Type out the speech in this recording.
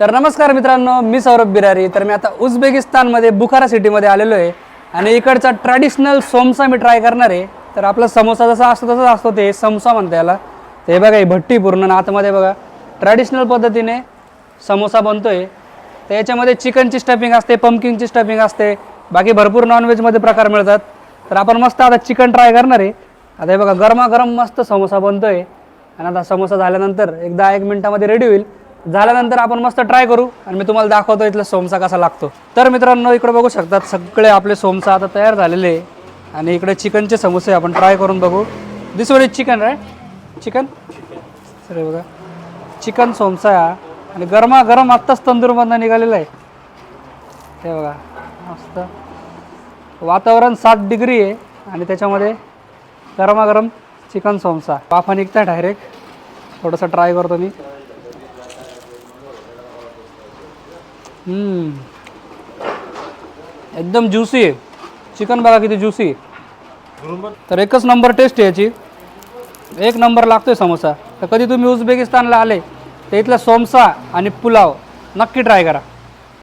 तर नमस्कार मित्रांनो, मी सौरभ बिरारी. तर मी आता उझबेकिस्तानमध्ये बुखारा सिटीमध्ये आलेलो आहे आणि इकडचा ट्रॅडिशनल समोसा मी ट्राय करणार आहे. तर आपला समोसा जसा असतो तसंच असतो, ते समोसा म्हणते याला. ते बघा, ही भट्टी पूर्ण आतमध्ये बघा ट्रॅडिशनल पद्धतीने समोसा बनतोय. तर याच्यामध्ये चिकनची स्टफिंग असते, पंपकिनची स्टफिंग असते, बाकी भरपूर नॉनव्हेजमध्ये प्रकार मिळतात. तर आपण मस्त आता चिकन ट्राय करणार आहे. आता हे बघा, गरमागरम मस्त समोसा बनतोय आणि आता समोसा झाल्यानंतर एकदा 1 मिनिटामध्ये रेडी होईल. झाल्यानंतर आपण मस्त ट्राय करू आणि मी तुम्हाला दाखवतो इथला समोसा कसा लागतो. तर मित्रांनो, इकडे बघू शकतात सगळे आपले समोसा आता तयार झालेले आहे आणि इकडे चिकनचे समोसे आपण ट्राय करून बघू. This one is chicken right, chicken. Sir बघा, चिकन समोसा आणि गरमागरम आत्ताच तंदूरमधून निघालेला आहे. हे बघा, मस्त वातावरण 7 डिग्री आहे आणि त्याच्यामध्ये गरमागरम चिकन समोसा. वाफा निघताय डायरेक्ट. थोडंसं ट्राय करतो मी. एकदम ज्युसी आहे चिकन, बघा किती ज्युसी. तर एकच नंबर टेस्ट आहे याची, 1 नंबर लागतोय समोसा. तर कधी तुम्ही उझबेकिस्तानला आले तर इथला समोसा आणि पुलाव नक्की ट्राय करा.